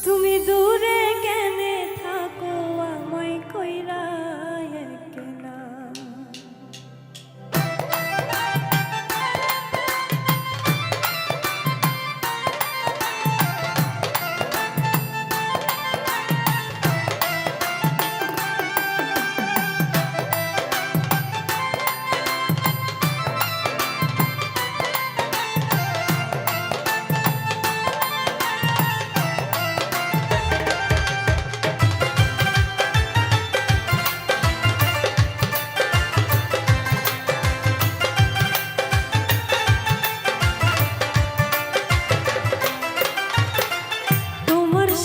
তুমি দূরে কেনে থাকো আমায় কইরা একলা।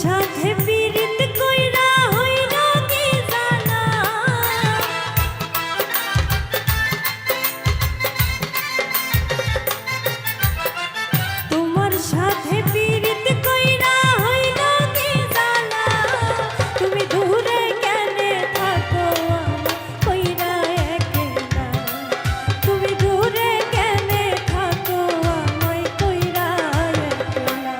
সাথে পীড়িত কইরা হইল কি জানা, তোমার সাথে পীড়িত কইরা হইল কি জানা, তুমি দূরে কেনে থাকো আমায় কইরা একলা, তুমি দূরে কেনে থাকো আমায় কইরা একলা।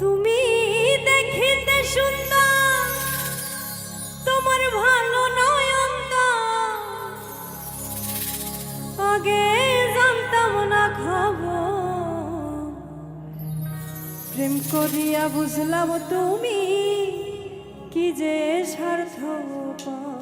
তুমি দেখিতে সুন্দর, তোমার ভালো নয়ন আগে জানতাম না খবর, প্রেম করিয়া বুঝলাম তুমি কি যে স্বার্থপর।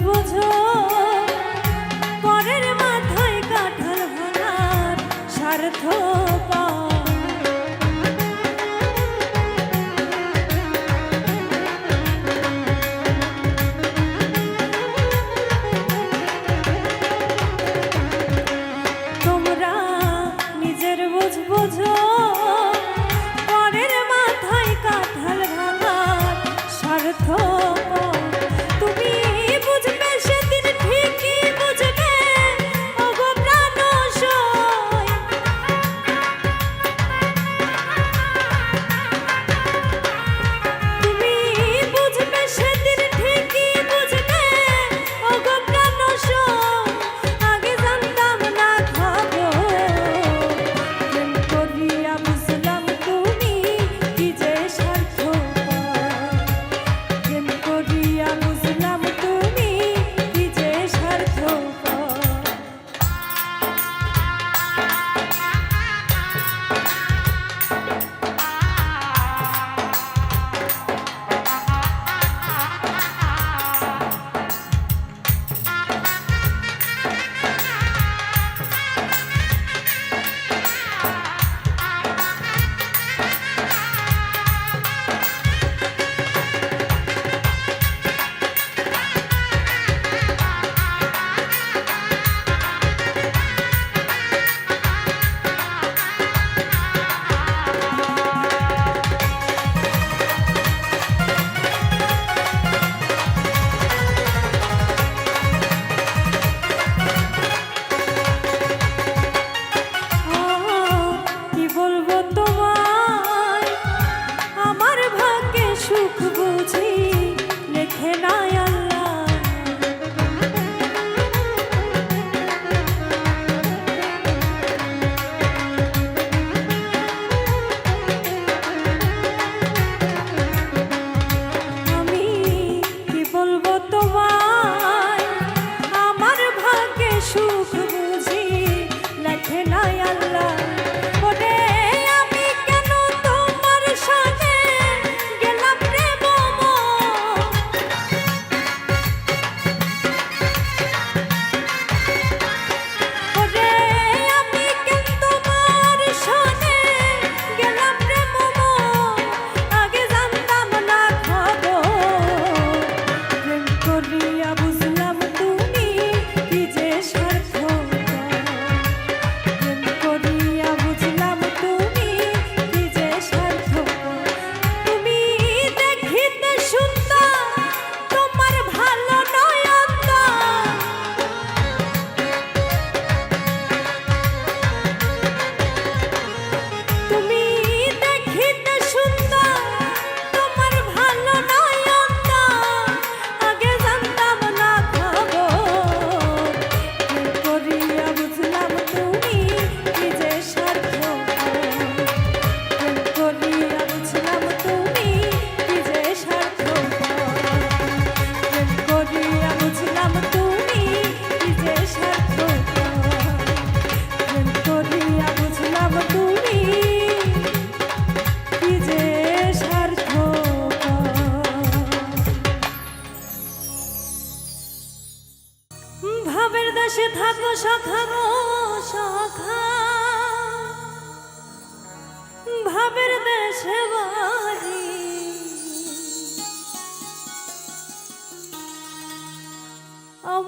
বুঝো পরের মাথায় কাঁঠাল ভাঙার স্বার্থ তোমরা নিজের বুঝ বুঝো পরের মাথায় কাঁঠাল ভাঙার স্বার্থ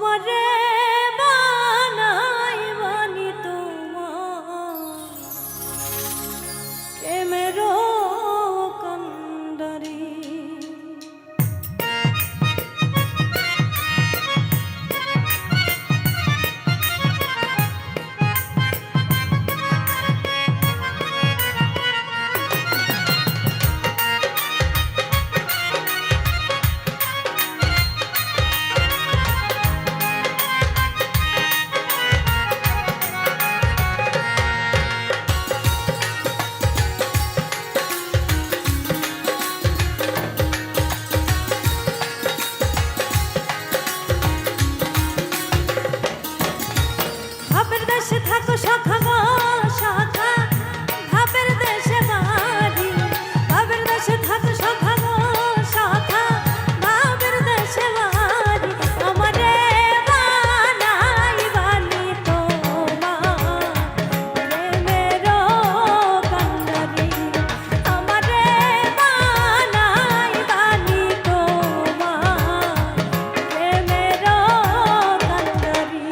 আমারে বানাই বানি তোমার প্রেমেরও কান্ডারি। ভাবের দেশে থাকো সখা গো সখা, ভাবের দেশে বাড়ি। ভাবের দেশে থাকো সখা গো সখা, ভাবের দেশে বাড়ি। আমারে বানাই বানি তোমার প্রেমেরও কান্ডারি। আমারে বানাই বানি তোমার প্রেমেরও কান্ডারি।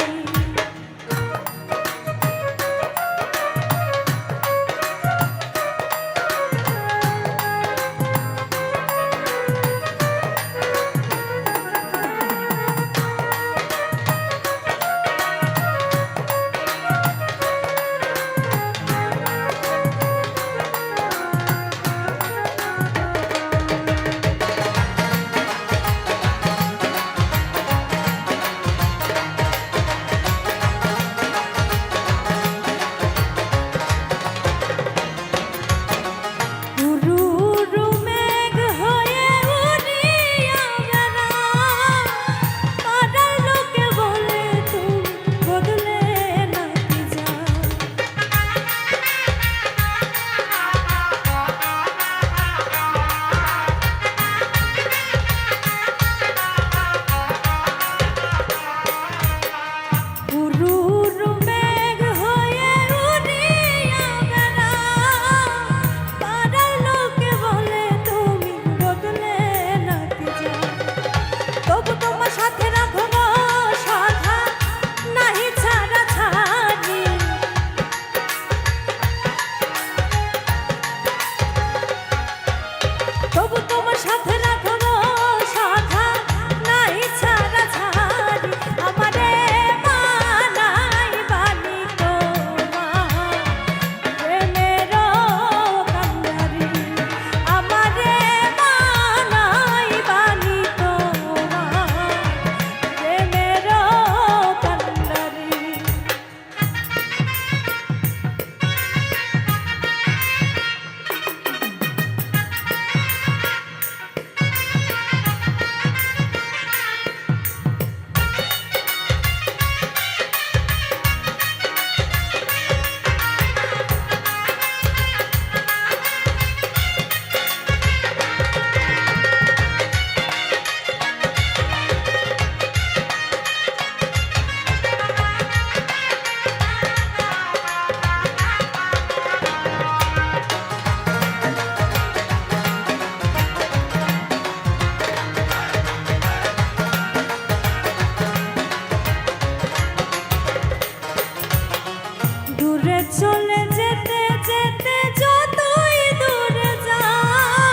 চলে যেতে যেতে যতই দূরে যাও,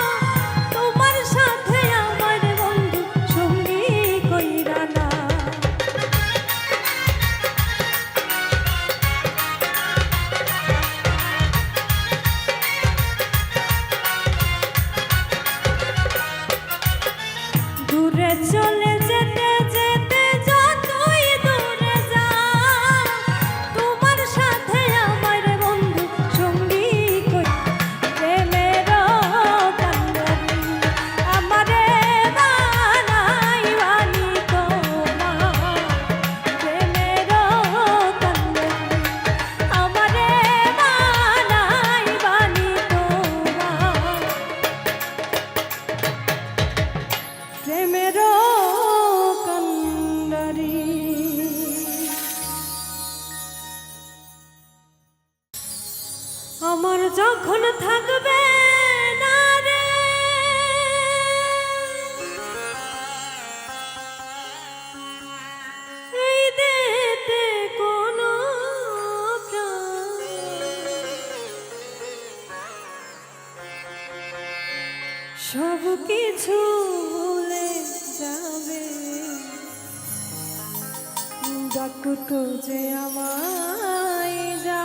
তোমার সাথে আমার বন্ধু সঙ্গী কইরা না। দূরে চলে যেতে যেতে যতই দূরে যাও, তোমার সাথে আমার বন্ধু সঙ্গী কই প্রেমেরও কান্ডারি। আমারে বানাই বানি তোমার প্রেমেরও কান্ডারি। আমারে বানাই বানি তোমার প্রেমেরও কান্ডারি। আমার যখন থাকবে না রে সব কিছু ভুলে যাবে, ডাকতো যে আমায় যা।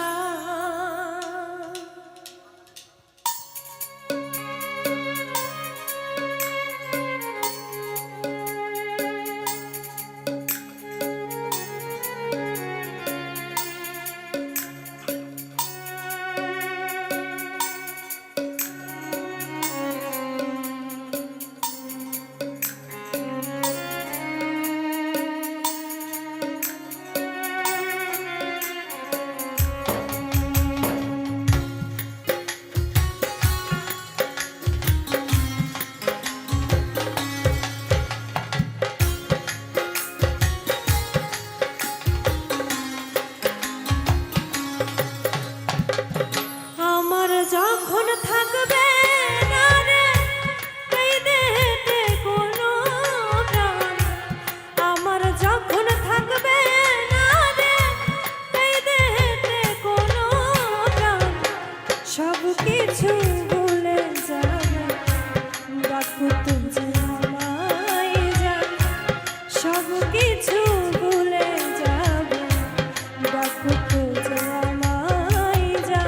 আমার যখন থাকবে না রে এই দেহেতে কোনো প্রাণ, আমার যখন থাকবে না রে এই দেহেতে কোনো প্রাণ, সব কিছু ভুলে যাবে, ডাকতো যে আমায় যা। সব কিছু ভুলে যাবে, ডাকতো যে আমায় যা।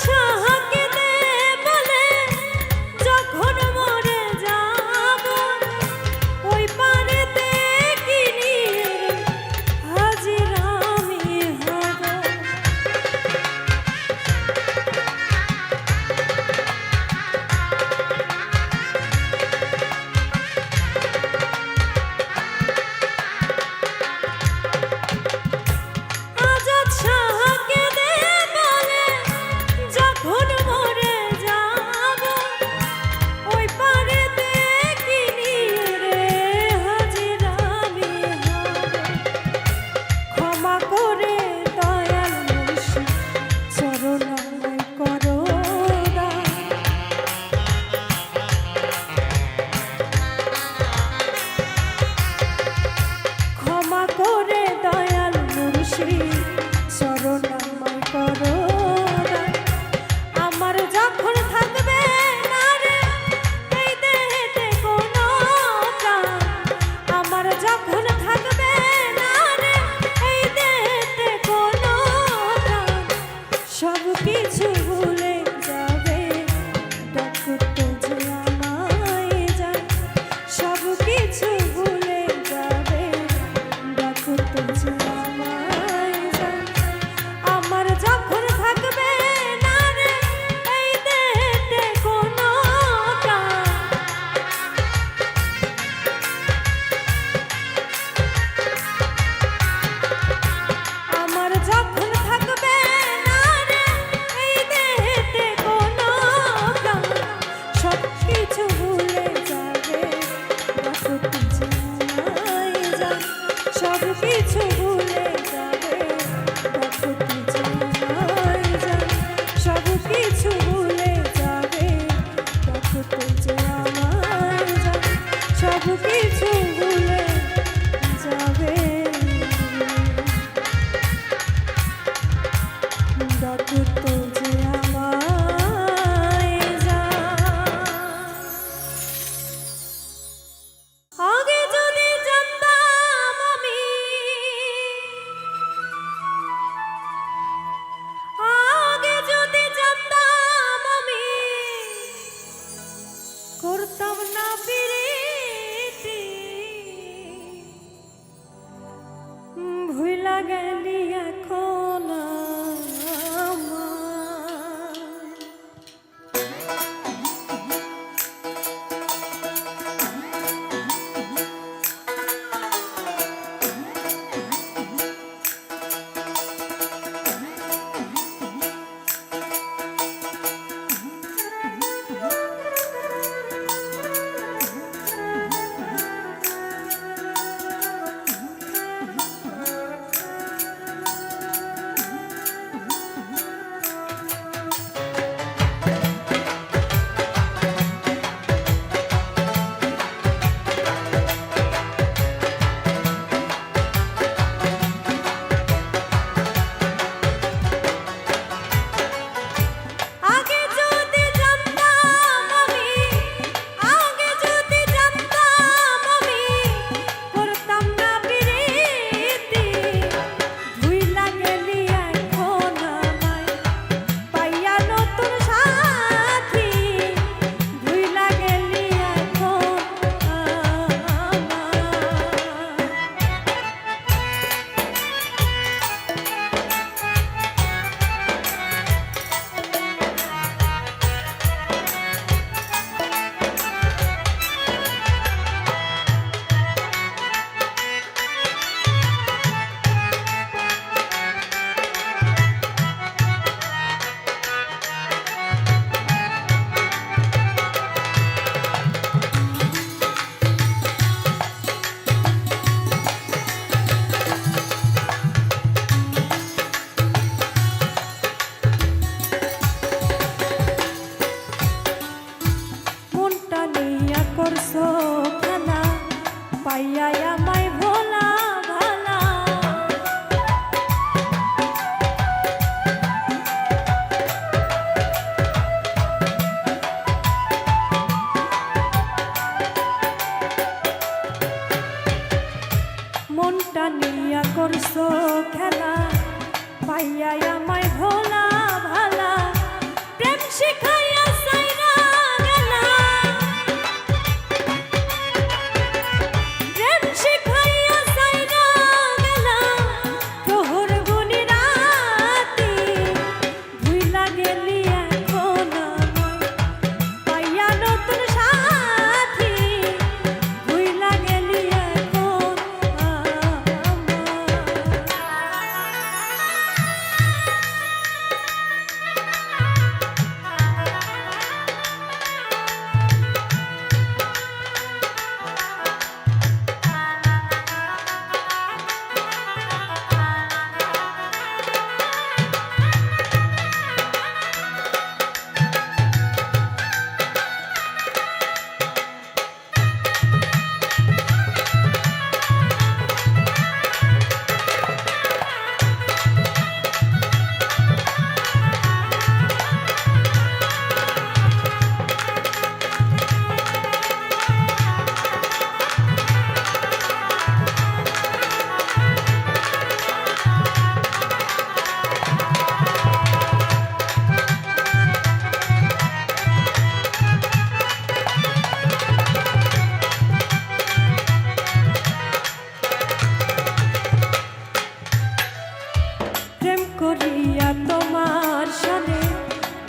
ছাহাকে দে বলে যখন মরে যাব ওই পারেতে কি নিয়ে হাজির আমি হব। আজাদ শাহকে দে বলে যখন মরে যাব ওই পারেতে কি নিয়ে রে হাজির আমি হব। ক্ষমা করে দয়াল মুর্শিদ চরণায় করো দান। ক্ষমা করে দয়াল মুর্শিদ চরণায় করো দান। আমার যখন থাকবে না রে এই দেহেতে কোনো প্রাণ, আমার যখন থাকবে না রে এই দেহেতে কোনো প্রাণ, সব কিছু ভুলে যাবে ডাকতে যে আমায় জান। সব কিছু ভুলে যাবে ডাকতে যে আমায় জান। আমার যখন থাকবে না রে এই দেহেতে কোনো প্রাণ, আমার যখন থাকবে না রে এই দেহেতে কোনো প্রাণ, সব কিছু ভুলে যাবে ডাকতে যে আমায় জান। সব কিছু ভুলে যাবে ডাকতে যে আমায় জান। সব কিছু ভুলে যাবে ডাকতে যে আমায় জান। সব কিছু ভুলে যাবে ডাকতে যে আমায় জান। আগে যদি জানতাম আমি, আগে যদি জানতাম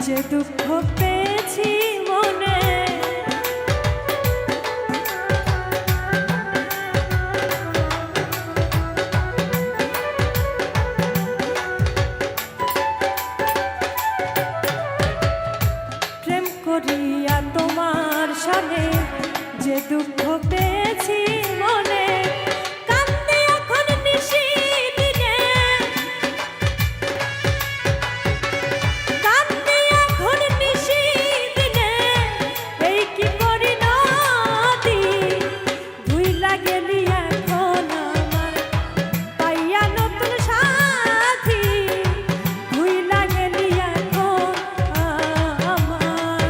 যে দুঃখ পেয়েছি মনে, প্রেম করিয়া তোমার সামনে যে দুঃখ পেয়েছি মনে, কাঁদতে এখন নিশি দিনে, কাঁদতে এখন নিশি দিনে, এই কি পরিণতি, ভুইলা গেলি এখন আমায় পাইয়া নতুন সাথী, ভুইলা গেলি এখন আমায়।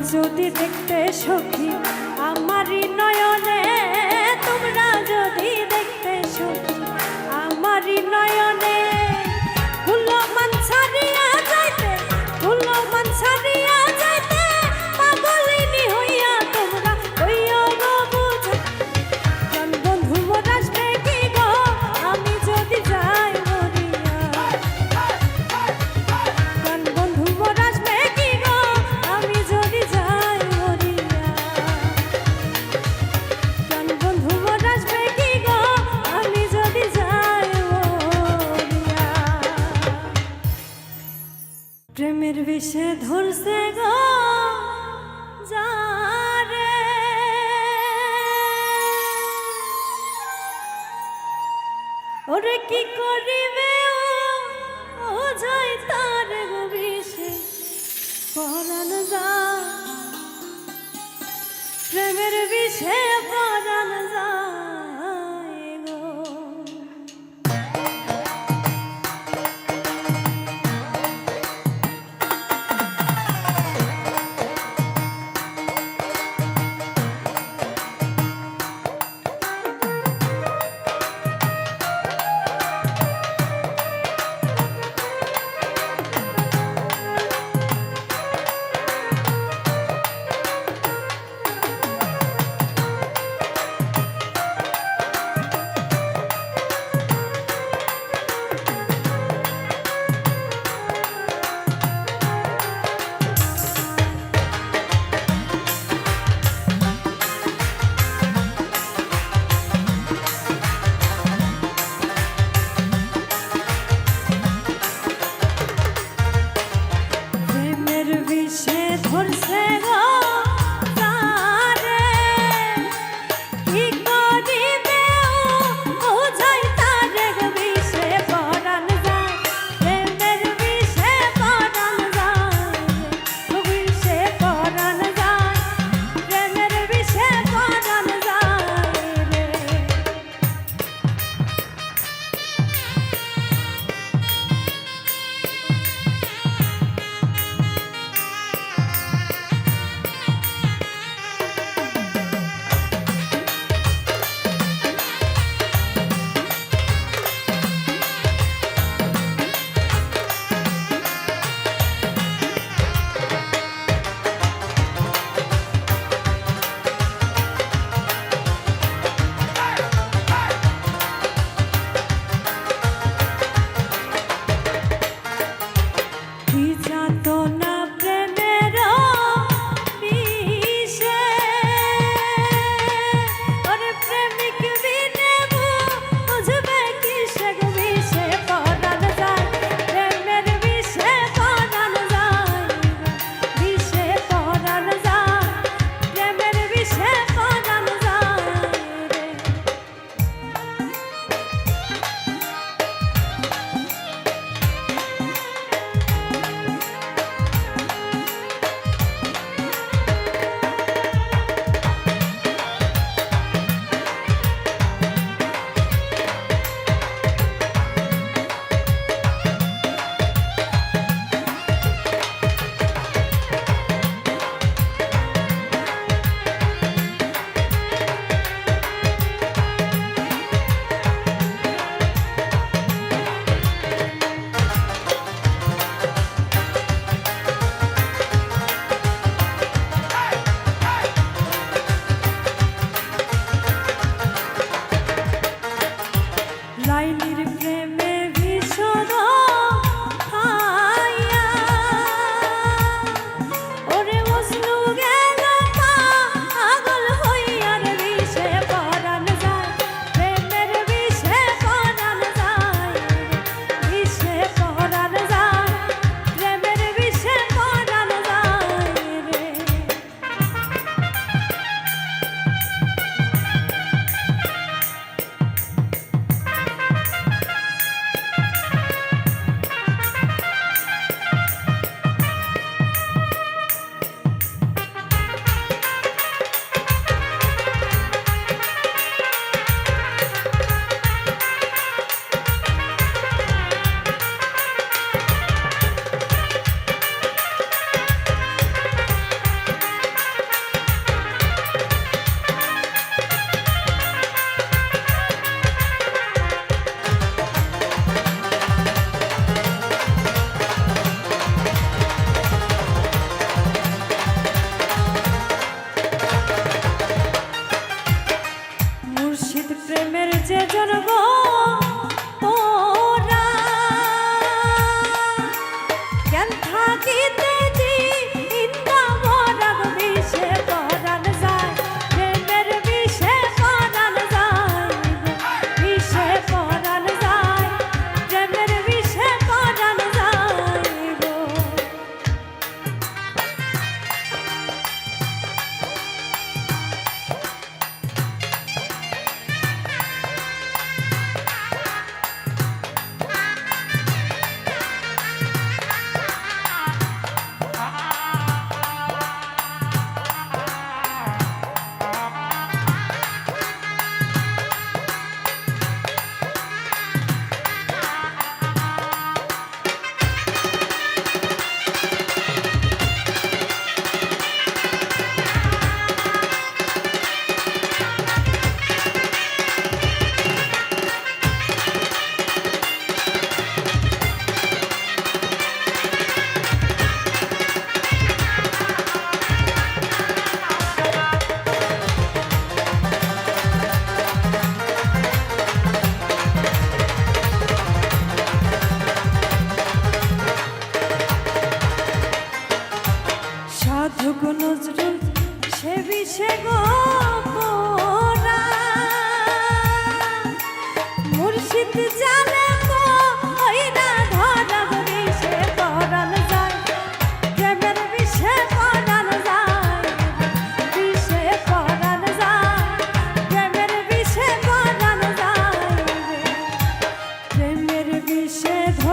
যদি দেখতে সখী আমারই নয়নে, তোমরা যদি দেখতে সখী আমারই নয়নে, ফুলমান ছাড়িয়া যাইতে, ফুলমান ছাড়িয়া যাইতে, পাগলিনী হইয়া তোমরা হইয়া গো বুঝা। জন বন্ধু মোর আসবে কি গো আমি যদি যাই মরিয়া, জন বন্ধু মোর আসবে কি গো আমি যদি যাই মরিয়া, জন বন্ধু মোর আসবে কি গো আমি যদি যাই মরিয়া। প্রেমের বিষে ধরছে গো যারে, ওরে কি করিবে ও যাই তার গো বিষে পরাণ যায়, প্রেমের বিষে পরাণ যায় গো।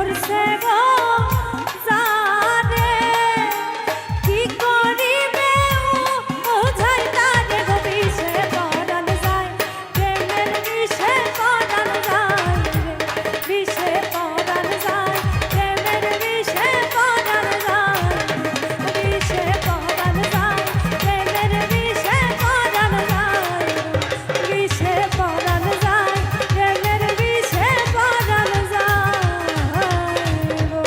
ধরছে গো জানে কি করিবে বোঝাই তারে গো বিষে পরাণ যায় প্রেমের বিষে পরাণ যায় বিষে পরাণ যায় প্রেমের বিষে পরাণ যায় বিষে পরাণ যায় প্রেমের বিষে পরাণ যায় বিষে পরাণ যায় প্রেমের বিষে পরাণ যায় গো।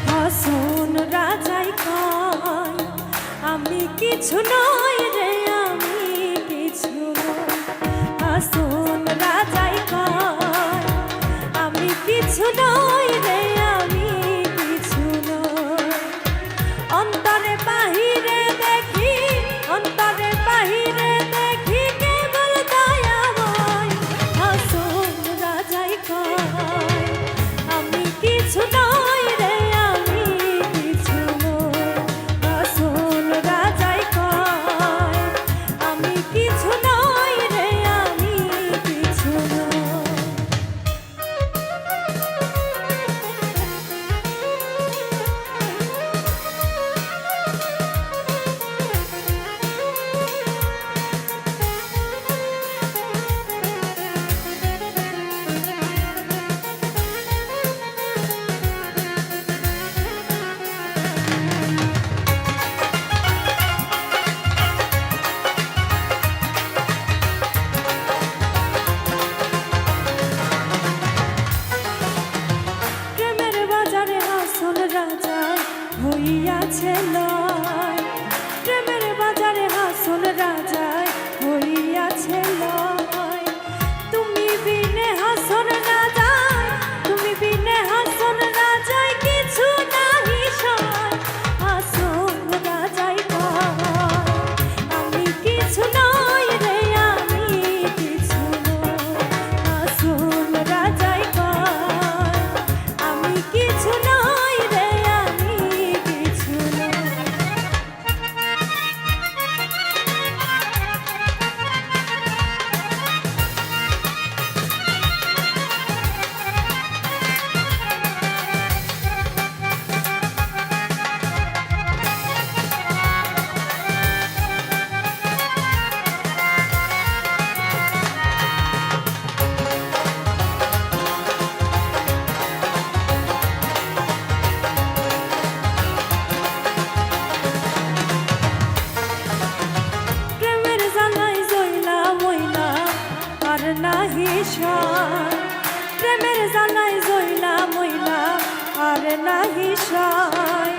হাসুন রাজাই কয় আমি কিছু নই রে আমি কিছু নই হাসুন রাজাই কয় আমি কিছু নই রে আমি কিছু নই অন্তরে বাহিরে দেখি অন্তরে বাহিরে দেখি কেবল দয়াময় হাসুন রাজাই কয় আমি কিছু নই রে আমি কিছু নই হাসুন রাজাই কয় আমি কিছু নই রে আমি কিছু নই প্রেমের বাজারে হাসন রাজায় হইয়াছে লয় প্রেমের বাজারে হাসন রাজায় হইয়াছে লয় তুমি বিনে হাসন রাজায় তুমি বিনে হাসন রাজায় কিছু নাহি সয় হাসন রাজায় কয় আমি কিছু নই রে আমি কিছু নই হাসন রাজায় কয় আমি কিছু নই রে আমি কিছু নই প্রেমের জ্বালায় জইলা মইলা আর নাহি সয় প্রেমের জ্বালায় জইলা মইলা আর নাহি সয়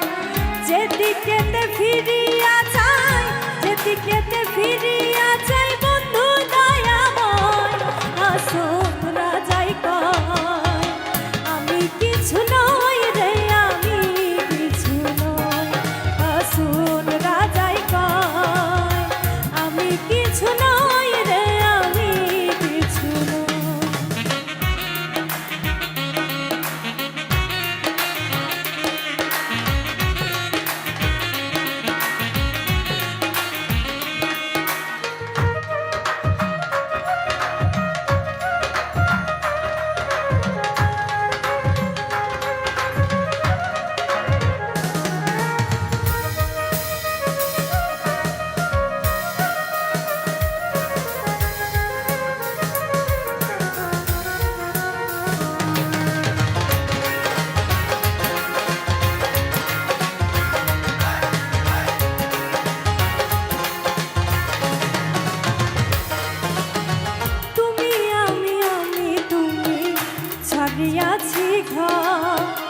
যেদিকেতে ফিরিয়া যায় যেদিকেতে ফিরিয়া যায় বন্ধু দয়াময় হাসুন রাজাই কয় আমি কিছু নই রে আমি কিছু নই হাসুন রাজাই কয় আমি কিছু নই রে আমি কিছু নই মাঝি ঘর